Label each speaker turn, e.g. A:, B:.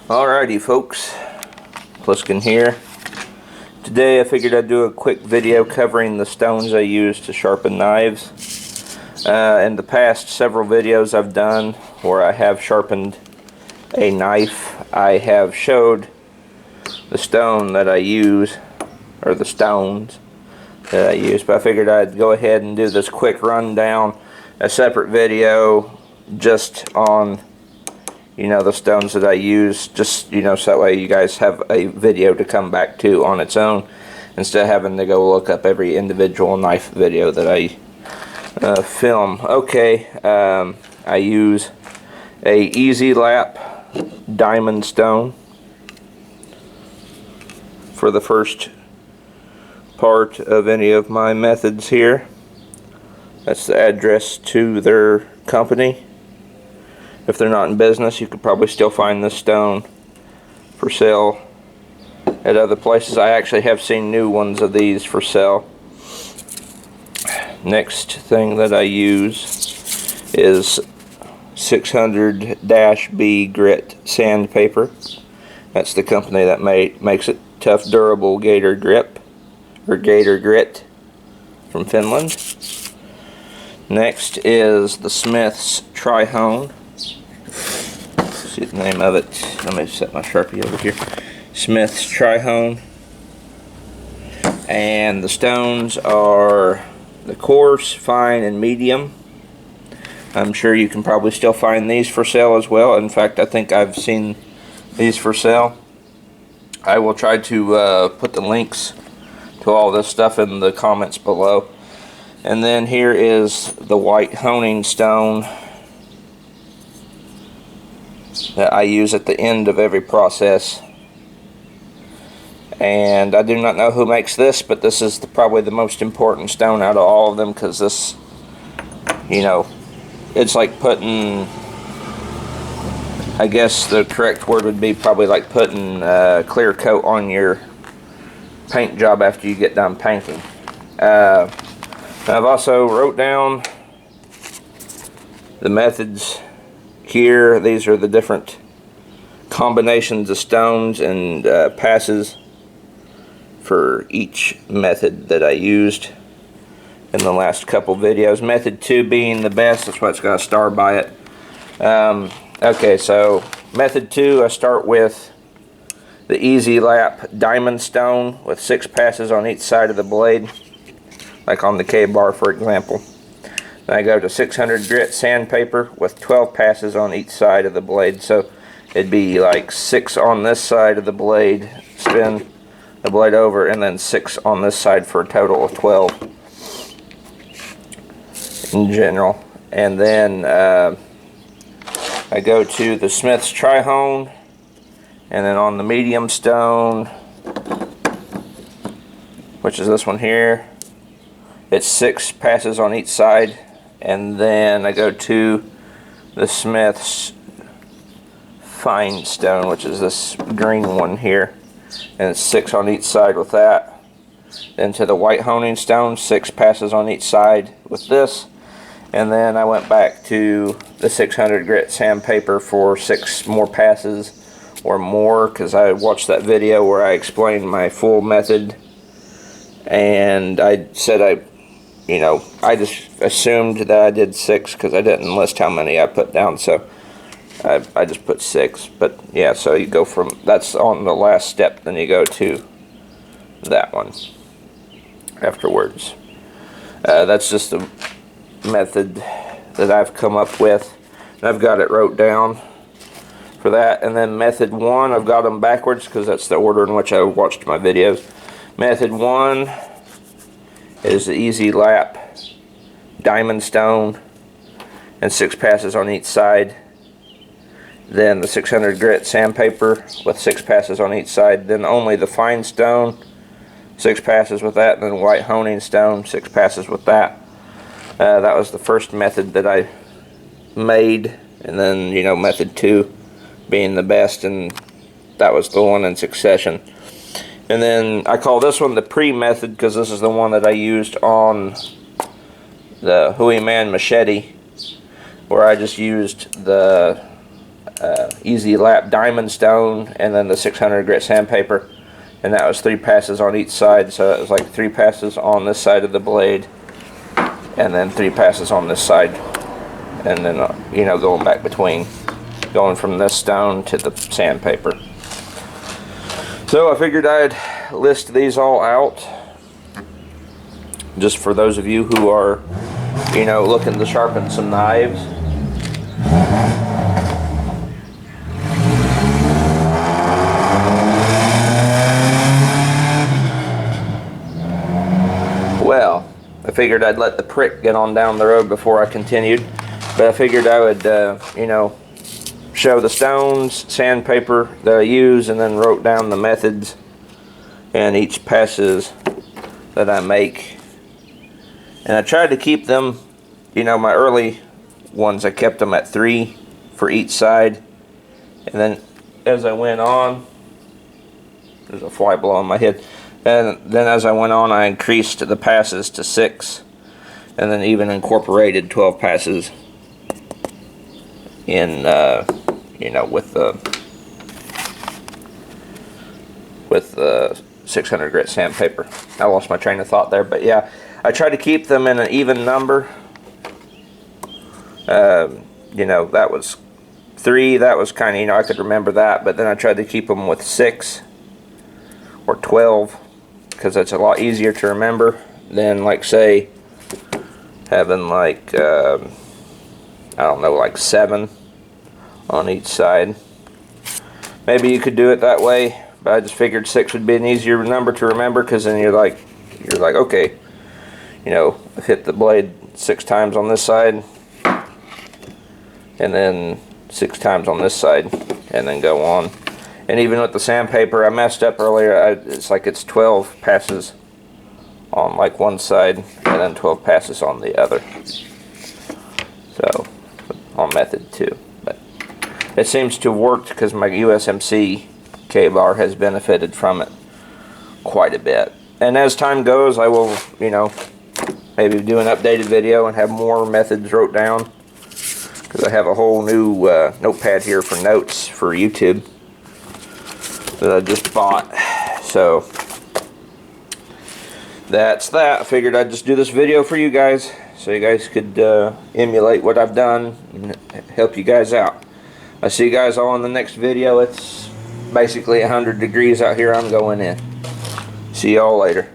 A: Alrighty folks, Pliskin here. Today I figured I'd do a quick video covering the stones I use to sharpen knives. In the past several videos I've done where I have sharpened a knife, I have showed the stone that I use, or the stones that I use, but I figured I'd go ahead and do this quick rundown, a separate video just on the stones that I use, just so that way you guys have a video to come back to on its own instead of having to go look up every individual knife video that I film. Okay, I use a Easy Lap diamond stone for the first part of any of my methods here. That's the address to their company. If they're not in business, you could probably still find this stone for sale at other places. I actually have seen new ones of these for sale. Next thing that I use is 600-B grit sandpaper. That's the company that makes it. Tough, durable gator grip, or gator grit, from Finland. Next is the Smith's Tri-Hone. See the name of it. Let me set my Sharpie over here. Smith's Tri-Hone. And the stones are the coarse, fine, and medium. I'm sure you can probably still find these for sale as well. In fact, I think I've seen these for sale. I will try to put the links to all this stuff in the comments below. And then here is the white honing stone that I use at the end of every process. And I do not know who makes this, but this is probably the most important stone out of all of them, because this, it's like putting, I guess the correct word would be probably like putting clear coat on your paint job after you get done painting. I've also wrote down the methods here. These are the different combinations of stones and passes for each method that I used in the last couple videos. Method 2 being the best, that's why it's got a star by it. Okay, so method 2, I start with the Easy Lap diamond stone with 6 passes on each side of the blade, like on the K-bar for example. Then I go to 600 grit sandpaper with 12 passes on each side of the blade. So it'd be like 6 on this side of the blade, spin the blade over, and then 6 on this side for a total of 12 in general. And then I go to the Smith's Tri-Hone, and then on the medium stone, which is this one here, it's 6 passes on each side. And then I go to the Smith's Fine Stone, which is this green one here, and it's 6 on each side with that. Then to the white honing stone, 6 passes on each side with this. And then I went back to the 600 grit sandpaper for 6 more passes or more, because I watched that video where I explained my full method, and I said I just assumed that I did 6 because I didn't list how many I put down, so I just put 6. But yeah, so you go from, that's on the last step, then you go to that one afterwards. That's just a method that I've come up with, and I've got it wrote down for that. And then method 1, I've got them backwards because that's the order in which I watched my videos. Method 1 is the Easy Lap diamond stone and 6 passes on each side. Then the 600 grit sandpaper with 6 passes on each side. Then only the fine stone, 6 passes with that. And then white honing stone, 6 passes with that. That was the first method that I made. And then, method 2 being the best, and that was the one in succession. And then I call this one the pre-method because this is the one that I used on the Hui Man machete, where I just used the Easy Lap Diamond Stone, and then the 600 grit sandpaper, and that was 3 passes on each side. So it was like 3 passes on this side of the blade, and then 3 passes on this side, and then you know, going back between, going from this stone to the sandpaper. So I figured I'd list these all out, just for those of you who are, you know, looking to sharpen some knives. Well, I figured I'd let the prick get on down the road before I continued, but I figured I would, you know, show the stones, sandpaper that I use, and then wrote down the methods and each passes that I make. And I tried to keep them, you know, my early ones, I kept them at 3 for each side, and then as I went on, there's a fly blowing my head, and then as I went on, I increased the passes to 6, and then even incorporated 12 passes in, you know, with the 600 grit sandpaper. I lost my train of thought there, but yeah, I tried to keep them in an even number. You know, that was 3, that was kind of, you know, I could remember that, but then I tried to keep them with 6 or 12, because that's a lot easier to remember than, like, say, having like, I don't know, like 7 on each side. Maybe you could do it that way, but I just figured 6 would be an easier number to remember, because then you're like, okay, you know, I've hit the blade 6 times on this side, and then 6 times on this side, and then go on. And even with the sandpaper, I messed up earlier. It's like it's 12 passes on like one side, and then 12 passes on the other. So on method 2, but it seems to have worked because my USMC K-bar has benefited from it quite a bit. And as time goes, I will, you know, maybe do an updated video and have more methods wrote down, because I have a whole new notepad here for notes for YouTube that I just bought. So that's that. I figured I'd just do this video for you guys, so you guys could emulate what I've done and help you guys out. I see you guys all in the next video. It's basically 100 degrees out here. I'm going in. See y'all later.